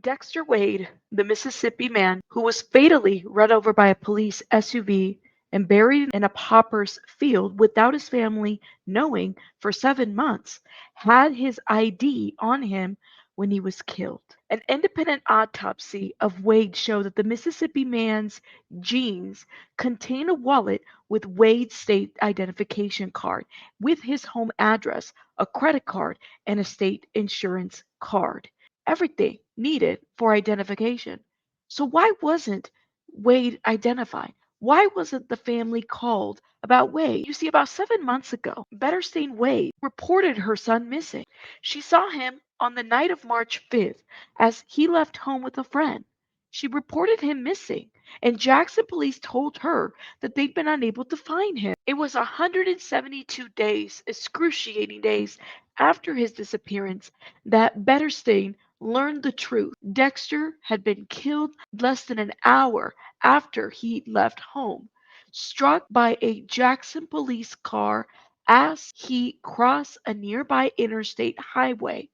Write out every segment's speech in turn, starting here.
Dexter Wade, the Mississippi man who was fatally run over by a police SUV and buried in a pauper's field without his family knowing for 7 months, had his ID on him when he was killed. An independent autopsy of Wade showed that the Mississippi man's jeans contained a wallet with Wade's state identification card, with his home address, a credit card, and a state insurance card. Everything needed for identification. So why wasn't Wade identified? Why wasn't the family called about Wade? You see, about 7 months ago, Betterstein Wade reported her son missing. She saw him on the night of March 5th as he left home with a friend. She reported him missing, and Jackson police told her that they'd been unable to find him. It was 172 days, excruciating days, after his disappearance that Betterstein learned the truth. Dexter had been killed less than an hour after he left home, struck by a Jackson police car as he crossed a nearby interstate highway.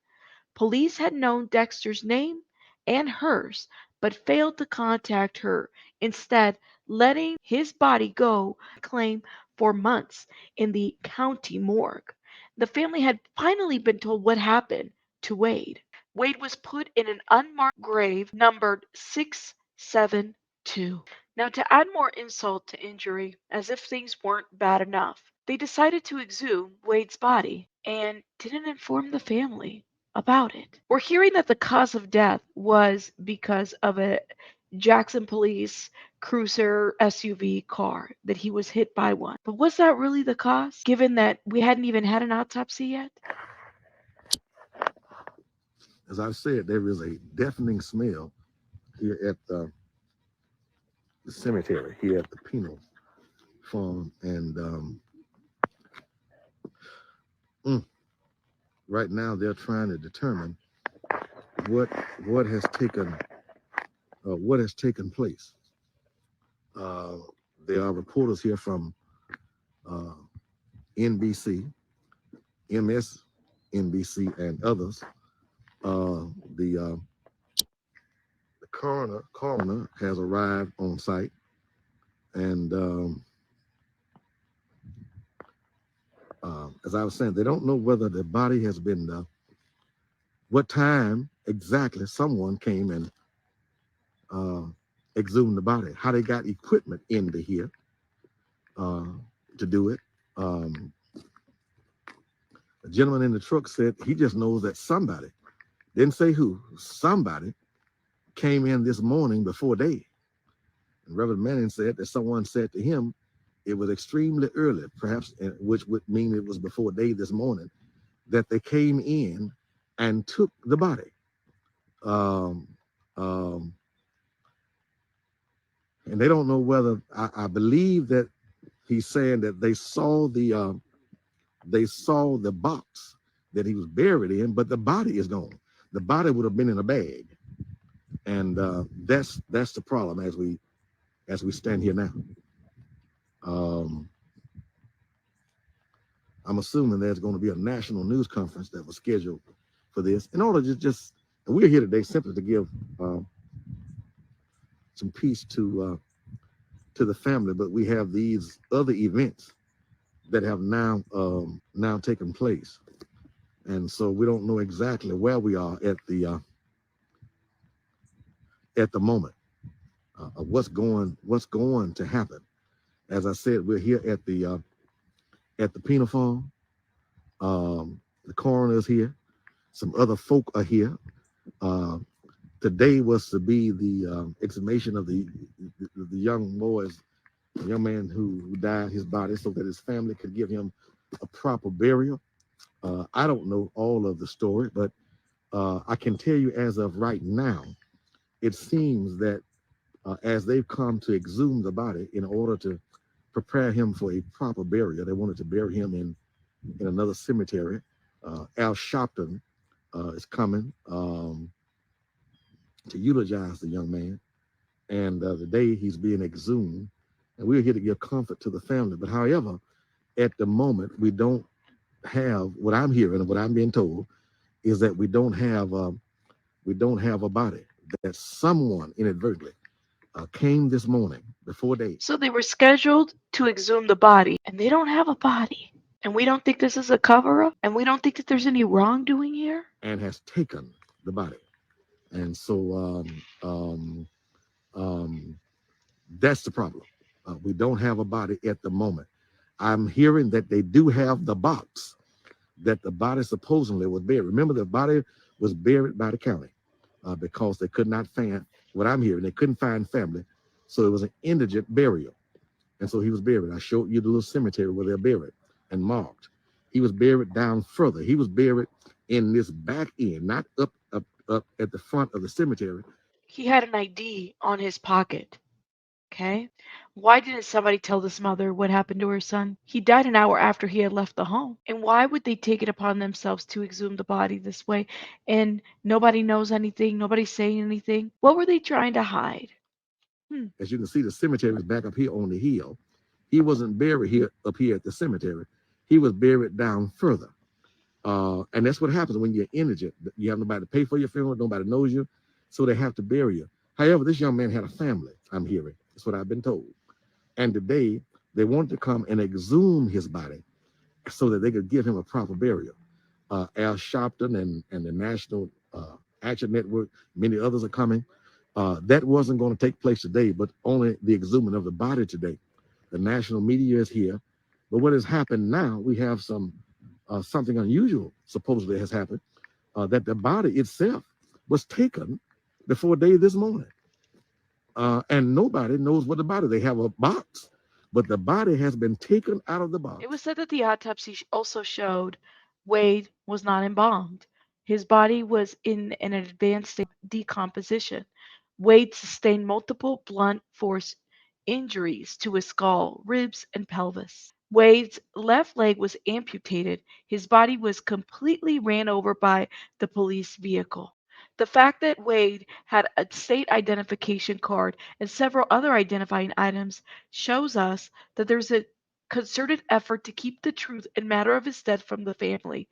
Police had known Dexter's name and hers, but failed to contact her, instead letting his body go unclaimed for months in the county morgue. The family had finally been told what happened to Wade. Wade was put in an unmarked grave numbered 672. Now, to add more insult to injury, as if things weren't bad enough, they decided to exhume Wade's body and didn't inform the family about it. We're hearing that the cause of death was because of a Jackson police cruiser SUV car, that he was hit by one. But was that really the cause, given that we hadn't even had an autopsy yet? As I've said, there is a deafening smell here at the cemetery, here at the penal farm, and mm, right now they're trying to determine what what has taken what has taken place. Uh, there are reporters here from uh, NBC, MSNBC, and others. Uh, the uh, the coroner has arrived on site, and as I was saying, they don't know whether the body has been what time exactly someone came and uh, exhumed the body, how they got equipment into here uh, to do it. Um, the gentleman in the truck said he just knows that somebody, didn't say who, somebody came in this morning before day. And Reverend Manning said that someone said to him it was extremely early, perhaps, which would mean it was before day this morning, that they came in and took the body. Um, um, and they don't know whether I believe that he's saying that they saw the box that he was buried in, but the body is gone. The body would have been in a bag, and that's the problem as we stand here now. I'm assuming there's going to be a national news conference that was scheduled for this. In order to just and we're here today simply to give some peace to the family, but we have these other events that have now taken place, and so we don't know exactly where we are at the moment of what's going to happen. As I said, we're here at the penal farm. The coroner is here. Some other folk are here. Today was to be the exhumation of the young boys, the young man who died, his body, so that his family could give him a proper burial. I don't know all of the story, but I can tell you as of right now, it seems that as they've come to exhume the body in order to prepare him for a proper burial, they wanted to bury him in another cemetery. Al Sharpton is coming to eulogize the young man, and the day he's being exhumed, and we're here to give comfort to the family. But however, at the moment, we don't have what I'm hearing and what I'm being told is that we don't have a body. that someone inadvertently came this morning before day So they were scheduled to exhume the body, and they don't have a body. And we don't think this is a cover up, and we don't think that there's any wrongdoing here. and has taken the body. And so um, that's the problem. We don't have a body at the moment. I'm hearing that they do have the box that the body supposedly was buried. Remember, the body was buried by the county because they could not find, what I'm hearing, they couldn't find family. So it was an indigent burial. And so he was buried. I showed you the little cemetery where they're buried and marked. He was buried down further. He was buried in this back end, not up at the front of the cemetery. He had an ID on his pocket. Okay? Why didn't somebody tell this mother what happened to her son? He died an hour after he had left the home. And why would they take it upon themselves to exhume the body this way? And nobody knows anything, nobody's saying anything. What were they trying to hide? As you can see, the cemetery is back up here on the hill. He wasn't buried here up here at the cemetery. He was buried down further. And that's what happens when you're indigent. You have nobody to pay for your funeral, nobody knows you, so they have to bury you. However, this young man had a family, I'm hearing. That's what I've been told. And today, they wanted to come and exhume his body so that they could give him a proper burial. Al Sharpton and the National Action Network, many others are coming. That wasn't going to take place today, but only the exhuming of the body today. The national media is here. But what has happened now, we have something unusual supposedly has happened, that the body itself was taken before day this morning. And nobody knows what the body, they have a box, but the body has been taken out of the box. It was said that the autopsy also showed Wade was not embalmed. His body was in an advanced state of decomposition. Wade sustained multiple blunt force injuries to his skull, ribs, and pelvis. Wade's left leg was amputated. His body was completely ran over by the police vehicle. The fact that Wade had a state identification card and several other identifying items shows us that there's a concerted effort to keep the truth and matter of his death from the family.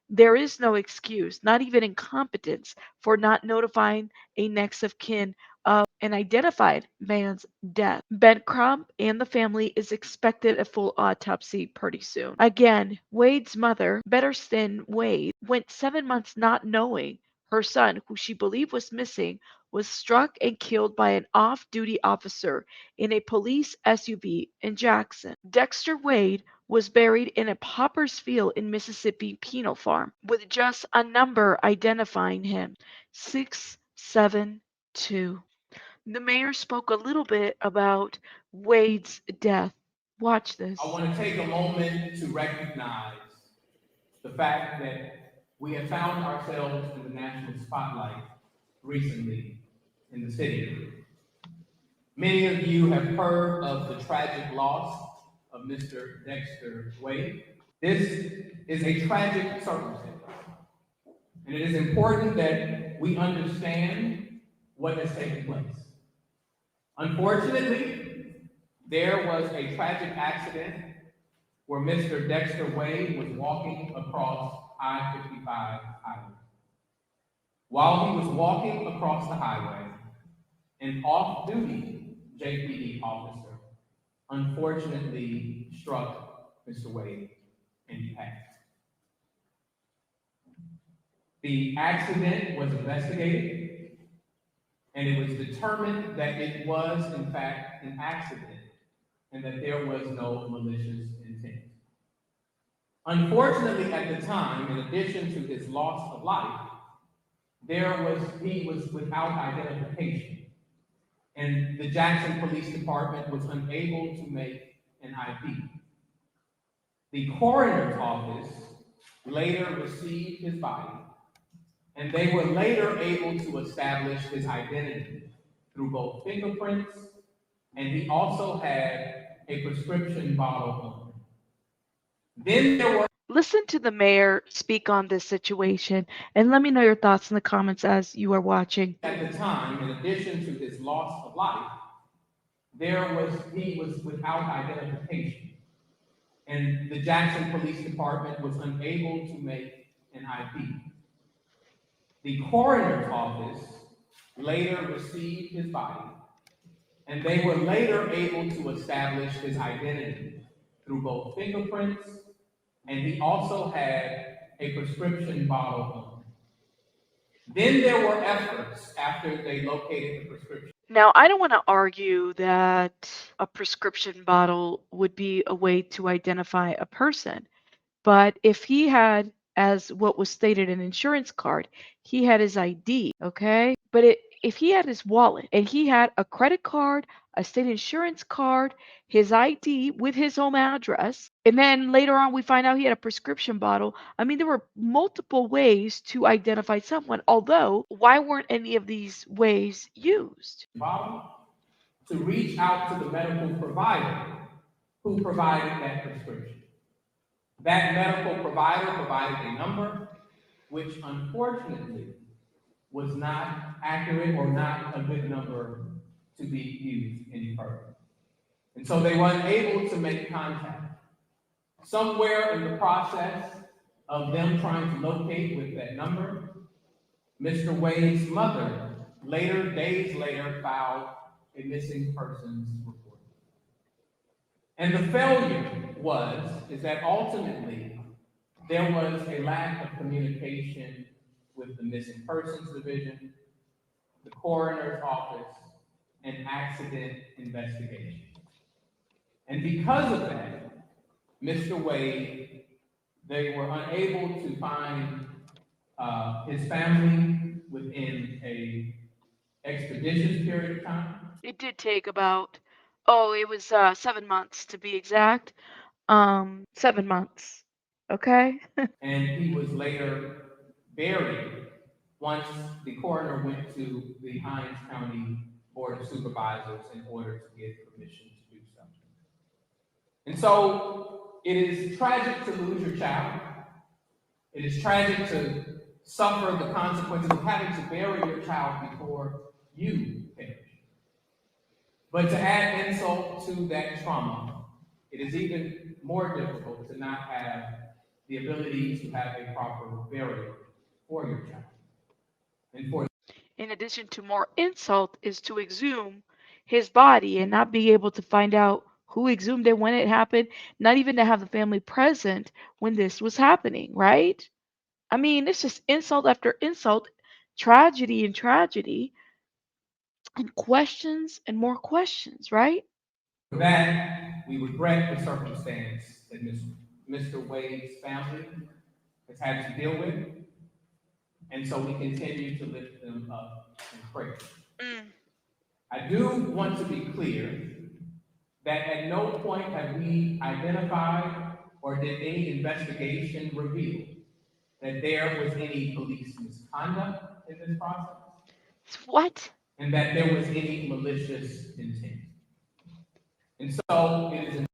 There is no excuse, not even incompetence, for not notifying a next of kin of an identified man's death. Ben Crump and the family is expected a full autopsy pretty soon. Again, Wade's mother, Betterston Wade, went 7 months not knowing her son, who she believed was missing, was struck and killed by an off-duty officer in a police SUV in Jackson. Dexter Wade was buried in a pauper's field in Mississippi penal farm with just a number identifying him, 672. The mayor spoke a little bit about Wade's death. Watch this. I want to take a moment to recognize the fact that we have found ourselves in the national spotlight recently in the city. Many of you have heard of the tragic loss of Mr. Dexter Wade. This is a tragic circumstance, and it is important that we understand what has taken place. Unfortunately, there was a tragic accident where Mr. Dexter Wade was walking across I-55 highway. While he was walking across the highway, an off-duty JPD officer unfortunately struck Mr. Wade and he passed. The accident was investigated, and it was determined that it was, in fact, an accident and that there was no malicious intent. Unfortunately, at the time, in addition to his loss of life, he was without identification, and the Jackson Police Department was unable to make an IP. The coroner's office later received his body, and they were later able to establish his identity through both fingerprints, and he also had a prescription bottle on him. Then there were Listen to the mayor speak on this situation and let me know your thoughts in the comments as you are watching. at the time, in addition to his loss of life, he was without identification, and the Jackson Police Department was unable to make an IP. The coroner's office later received his body, and they were later able to establish his identity through both fingerprints, and he also had a prescription bottle on him. Then there were efforts after they located the prescription. Now, I don't want to argue that a prescription bottle would be a way to identify a person. But if he had, as what was stated, an insurance card, he had his ID, okay? But if he had his wallet and he had a credit card, a state insurance card, his ID with his home address, and then later on we find out he had a prescription bottle. I mean, there were multiple ways to identify someone, although why weren't any of these ways used? Bottle to reach out to the medical provider who provided that prescription. That medical provider provided a number which unfortunately was not accurate or not a good number to be used any further. And so they were unable to make contact. Somewhere in the process of them trying to locate with that number, Mr. Wade's mother later, days later, filed a missing persons report. And the failure is that ultimately there was a lack of communication with the Missing Persons Division, the coroner's office, and accident investigation. And because of that, Mr. Wade, they were unable to find his family within a expeditious period of time. It did take about, oh, it was 7 months to be exact. 7 months. Okay? And he was later buried once the coroner went to the Hinds County Board of Supervisors in order to get permission to do so. And so it is tragic to lose your child. It is tragic to suffer the consequences of having to bury your child before you perish. But to add insult to that trauma, it is even more difficult to not have the ability to have a proper burial for your child. And for In addition to more insult, is to exhume his body and not be able to find out who exhumed it, when it happened, not even to have the family present when this was happening, right? I mean, it's just insult after insult, tragedy and tragedy, and questions and more questions, right? that, we regret the circumstance that Mr. Wade's family has had to deal with, and so we continue to lift them up in prayer. Mm. I do want to be clear that at no point have we identified or did any investigation reveal that there was any police misconduct in this process What? and that there was any malicious intent. And so it is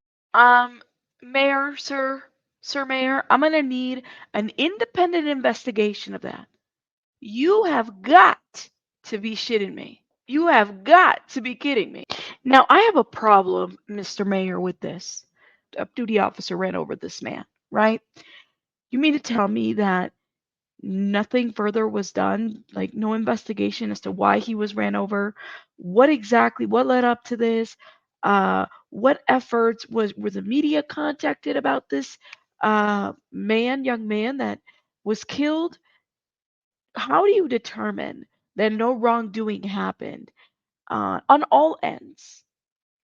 Mayor, Sir Mayor, I'm gonna need an independent investigation of that. You have got to be shitting me. You have got to be kidding me. Now, I have a problem, Mr. Mayor, with this. A duty officer ran over this man, right? You mean to tell me that nothing further was done, like no investigation as to why he was ran over? What led up to this? What efforts were the media contacted about this young man that was killed? How do you determine that no wrongdoing happened on all ends?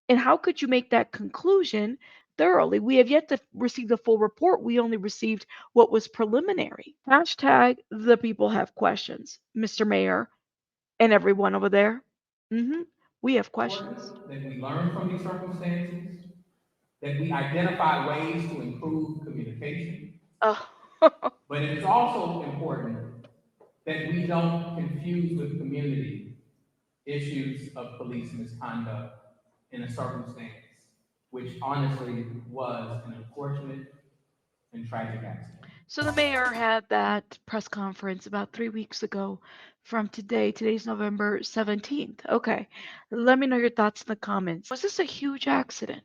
And how could you make that conclusion thoroughly? We have yet to receive the full report. We only received what was preliminary. Hashtag the people have questions, Mr. Mayor and everyone over there. We have questions. that we learn from these circumstances, that we identify ways to improve communication, Oh, but it is also important that we don't confuse with community issues of police misconduct in a circumstance which honestly was an unfortunate and tragic accident. so the mayor had that press conference about 3 weeks ago from today. Today's November 17th. Okay. Let me know your thoughts in the comments. Was this a huge accident?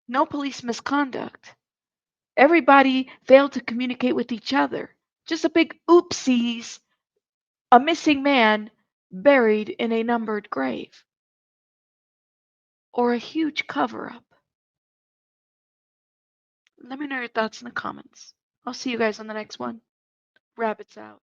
No police misconduct. Everybody failed to communicate with each other. Just a big oopsies. A missing man buried in a numbered grave, or a huge cover up? Let me know your thoughts in the comments. I'll see you guys on the next one. Rabbits out.